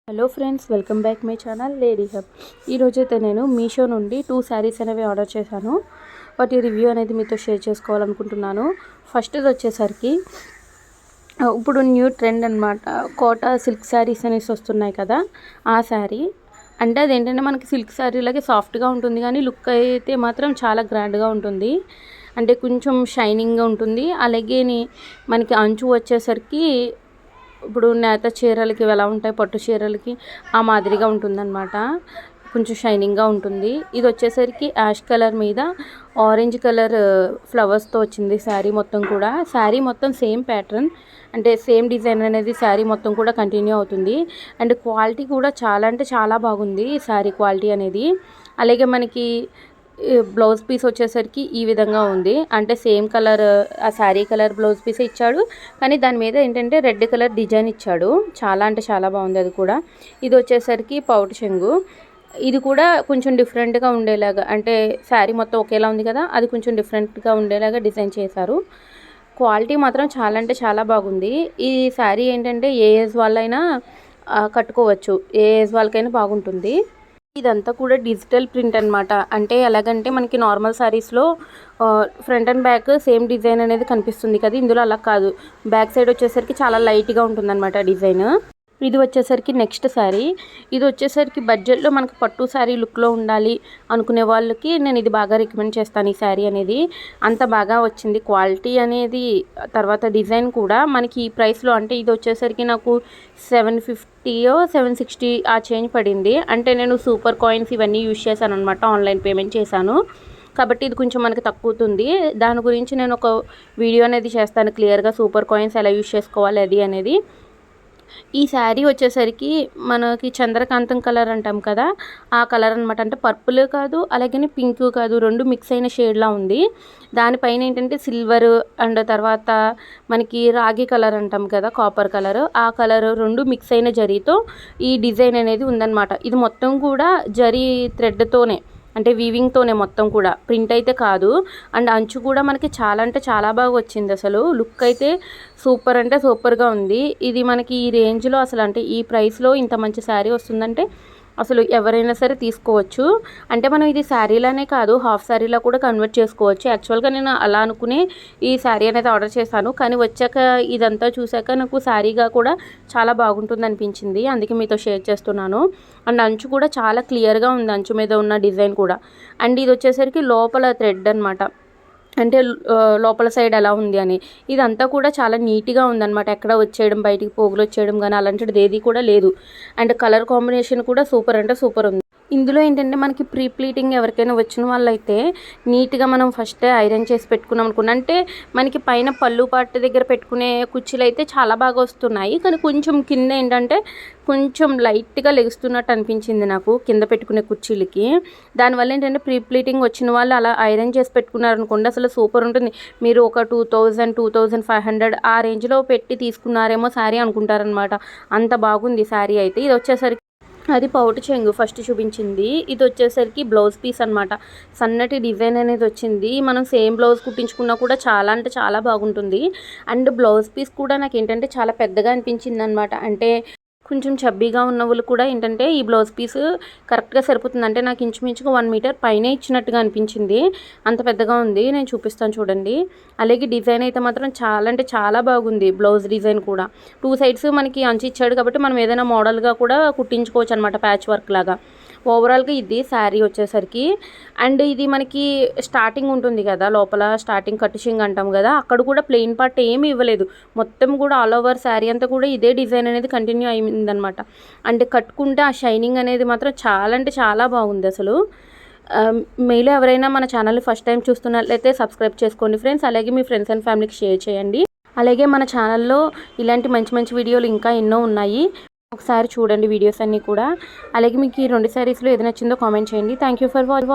Hello friends, welcome back my channel lady hub. ఈరోజైతే నేను మీషో నుండి 2 శారీస్ అనేవి ఆర్డర్ చేశాను. వాటి రివ్యూ అనేది మీతో షేర్ చేసుకోవాలనుకుంటున్నాను. ఫస్ట్ది వచ్చేసరికి ఇప్పుడు న్యూ ట్రెండ్ అనమాట, కోటా సిల్క్ శారీస్ అనేసి వస్తున్నాయి కదా, ఆ శారీ. అంటే అదేంటంటే మనకి సిల్క్ శారీలాగే సాఫ్ట్గా ఉంటుంది, కానీ లుక్ అయితే మాత్రం చాలా గ్రాండ్గా ఉంటుంది. అంటే కొంచెం షైనింగ్గా ఉంటుంది. అలాగే మనకి అంచు వచ్చేసరికి ఇప్పుడు నేత చీరలకి ఎలా ఉంటాయి, పట్టు చీరలకి ఆ మాదిరిగా ఉంటుందన్నమాట. కొంచెం షైనింగ్గా ఉంటుంది. ఇది వచ్చేసరికి యాష్ కలర్ మీద ఆరెంజ్ కలర్ ఫ్లవర్స్తో వచ్చింది శారీ మొత్తం కూడా. శారీ మొత్తం సేమ్ ప్యాటర్న్, అంటే సేమ్ డిజైన్ అనేది శారీ మొత్తం కూడా కంటిన్యూ అవుతుంది. అండ్ క్వాలిటీ కూడా చాలా అంటే చాలా బాగుంది శారీ క్వాలిటీ అనేది. అలాగే మనకి బ్లౌజ్ పీస్ వచ్చేసరికి ఈ విధంగా ఉంది. అంటే సేమ్ కలర్, ఆ శారీ కలర్ బ్లౌజ్ పీస్ ఇచ్చాడు, కానీ దాని మీద ఏంటంటే రెడ్ కలర్ డిజైన్ ఇచ్చాడు. చాలా అంటే చాలా బాగుంది అది కూడా. ఇది వచ్చేసరికి పౌటు చెంగు. ఇది కూడా కొంచెం డిఫరెంట్గా ఉండేలాగా, అంటే శారీ మొత్తం ఒకేలా ఉంది కదా, అది కొంచెం డిఫరెంట్గా ఉండేలాగా డిజైన్ చేశారు. క్వాలిటీ మాత్రం చాలా అంటే చాలా బాగుంది. ఈ శారీ ఏంటంటే ఏ ఏజ్ వాళ్ళైనా కట్టుకోవచ్చు, ఏ ఏజ్ వాళ్ళకైనా బాగుంటుంది. ఇదంతా కూడా డిజిటల్ ప్రింట్ అనమాట. అంటే ఎలాగంటే మనకి నార్మల్ శారీస్లో front and back same design అనేది కనిపిస్తుంది కదా, ఇందులో అలా కాదు. బ్యాక్ సైడ్ వచ్చేసరికి చాలా లైట్గా ఉంటుందన్నమాట డిజైన్. ఇది వచ్చేసరికి నెక్స్ట్ శారీ. ఇది వచ్చేసరికి బడ్జెట్లో మనకి పట్టు శారీ లుక్లో ఉండాలి అనుకునే వాళ్ళకి నేను ఇది బాగా రికమెండ్ చేస్తాను. ఈ శారీ అనేది అంత బాగా వచ్చింది, క్వాలిటీ అనేది, తర్వాత డిజైన్ కూడా మనకి ఈ ప్రైస్లో. అంటే ఇది వచ్చేసరికి నాకు 750 760 ఆ చేంజ్ పడింది. అంటే నేను సూపర్ కాయిన్స్ ఇవన్నీ యూజ్ చేశాను అనమాట, ఆన్లైన్ పేమెంట్ చేశాను కాబట్టి ఇది కొంచెం మనకి తక్కువతుంది. దాని గురించి నేను ఒక వీడియో అనేది చేస్తాను క్లియర్గా, సూపర్ కాయిన్స్ ఎలా యూజ్ చేసుకోవాలి అది అనేది. ఈ శారీ వచ్చేసరికి మనకి చంద్రకాంతం కలర్ అంటాం కదా, ఆ కలర్ అనమాట. అంటే పర్పుల్ కాదు, అలాగే పింక్ కాదు, రెండు మిక్స్ అయిన షేడ్లా ఉంది. దానిపైన ఏంటంటే సిల్వర్ అండ్ తర్వాత మనకి రాగి కలర్ అంటాం కదా, కాపర్ కలర్, ఆ కలర్ రెండు మిక్స్ అయిన జరీతో ఈ డిజైన్ అనేది ఉందన్నమాట. ఇది మొత్తం కూడా జరీ థ్రెడ్తోనే, అంటే వీవింగ్తోనే మొత్తం కూడా, ప్రింట్ అయితే కాదు. అండ్ అంచు కూడా మనకి చాలా అంటే చాలా బాగా వచ్చింది. అసలు లుక్ అయితే సూపర్ అంటే సూపర్గా ఉంది. ఇది మనకి ఈ రేంజ్లో అసలు, అంటే ఈ ప్రైస్లో ఇంత మంచి శారీ వస్తుందంటే అసలు ఎవరైనా సరే తీసుకోవచ్చు. అంటే మనం ఇది శారీలానే కాదు, హాఫ్ శారీలా కూడా కన్వర్ట్ చేసుకోవచ్చు. యాక్చువల్గా నేను అలా అనుకునే ఈ శారీ అనేది ఆర్డర్ చేశాను, కానీ వచ్చాక ఇదంతా చూశాక నాకు శారీగా కూడా చాలా బాగుంటుంది అనిపించింది, అందుకే మీతో షేర్ చేస్తున్నాను. అండ్ అంచు కూడా చాలా క్లియర్గా ఉంది, అంచు మీద ఉన్న డిజైన్ కూడా. అండ్ ఇది వచ్చేసరికి లోపల థ్రెడ్ అనమాట, అంటే లోపల సైడ్ ఎలా ఉంది అని. ఇదంతా కూడా చాలా నీట్గా ఉందన్నమాట, ఎక్కడ వచ్చేయడం, బయటికి పోగులు వచ్చేయడం కానీ అలాంటిది ఏది కూడా లేదు. అండ్ కలర్ కాంబినేషన్ కూడా సూపర్ అంటే సూపర్ ఉంది. ఇందులో ఏంటంటే మనకి ప్రీ ప్లీటింగ్ ఎవరికైనా వచ్చిన వాళ్ళైతే నీట్గా మనం ఫస్టే ఐరన్ చేసి పెట్టుకున్నాం అనుకున్నా, అంటే మనకి పైన పళ్ళు పాటు దగ్గర పెట్టుకునే కుర్చీలు అయితే చాలా బాగా వస్తున్నాయి, కానీ కొంచెం కింద ఏంటంటే కొంచెం లైట్గా లెగుస్తున్నట్టు అనిపించింది నాకు కింద పెట్టుకునే కుర్చీలకి. దానివల్ల ఏంటంటే ప్రీ ప్లీటింగ్ వచ్చిన వాళ్ళు అలా ఐరన్ చేసి పెట్టుకున్నారనుకోండి, అసలు సూపర్ ఉంటుంది. మీరు ఒక 2000 2500 ఆ రేంజ్లో పెట్టి తీసుకున్నారేమో శారీ అనుకుంటారనమాట, అంత బాగుంది శారీ అయితే. ఇది వచ్చేసరికి అది పౌటు చెంగు ఫస్ట్ చూపించింది. ఇది వచ్చేసరికి బ్లౌజ్ పీస్ అనమాట, సన్నటి డిజైన్ అనేది వచ్చింది. మనం సేమ్ బ్లౌజ్ కుట్టించుకున్నా కూడా చాలా అంటే చాలా బాగుంటుంది. అండ్ బ్లౌజ్ పీస్ కూడా నాకు ఏంటంటే చాలా పెద్దగా అనిపించింది అనమాట. అంటే కొంచెం చబ్బీగా ఉన్న వాళ్ళు కూడా ఏంటంటే ఈ బ్లౌజ్ పీస్ కరెక్ట్గా సరిపోతుంది. అంటే నాకు ఇంచుమించుగా 1 మీటర్ పైనే ఇచ్చినట్టుగా అనిపించింది, అంత పెద్దగా ఉంది. నేను చూపిస్తాను చూడండి. అలాగే డిజైన్ అయితే మాత్రం చాలా అంటే చాలా బాగుంది. బ్లౌజ్ డిజైన్ కూడా 2 సైడ్స్ మనకి అంచు ఇచ్చాడు కాబట్టి మనం ఏదైనా మోడల్గా కూడా కుట్టించుకోవచ్చు అనమాట, ప్యాచ్ వర్క్ లాగా. ఓవరాల్గా ఇది శారీ వచ్చేసరికి. అండ్ ఇది మనకి స్టార్టింగ్ ఉంటుంది కదా, లోపల స్టార్టింగ్ కటిషింగ్ అంటాం కదా, అక్కడ కూడా ప్లెయిన్ పార్ట్ ఏమీ ఇవ్వలేదు. మొత్తం కూడా ఆల్ ఓవర్ శారీ అంతా కూడా ఇదే డిజైన్ అనేది కంటిన్యూ అయిందనమాట. అంటే కట్టుకుంటే ఆ షైనింగ్ అనేది మాత్రం చాలా అంటే చాలా బాగుంది అసలు. మీలో ఎవరైనా మన ఛానల్ని ఫస్ట్ టైం చూస్తున్నట్లయితే సబ్స్క్రైబ్ చేసుకోండి ఫ్రెండ్స్. అలాగే మీ ఫ్రెండ్స్ అండ్ ఫ్యామిలీకి షేర్ చేయండి. అలాగే మన ఛానల్లో ఇలాంటి మంచి మంచి వీడియోలు ఇంకా ఎన్నో ఉన్నాయి, ఒకసారి చూడండి వీడియోస్ అన్నీ కూడా. అలాగే మీకు ఈ 2 శారీస్లో ఏది నచ్చిందో కామెంట్ చేయండి. Thank you for watching.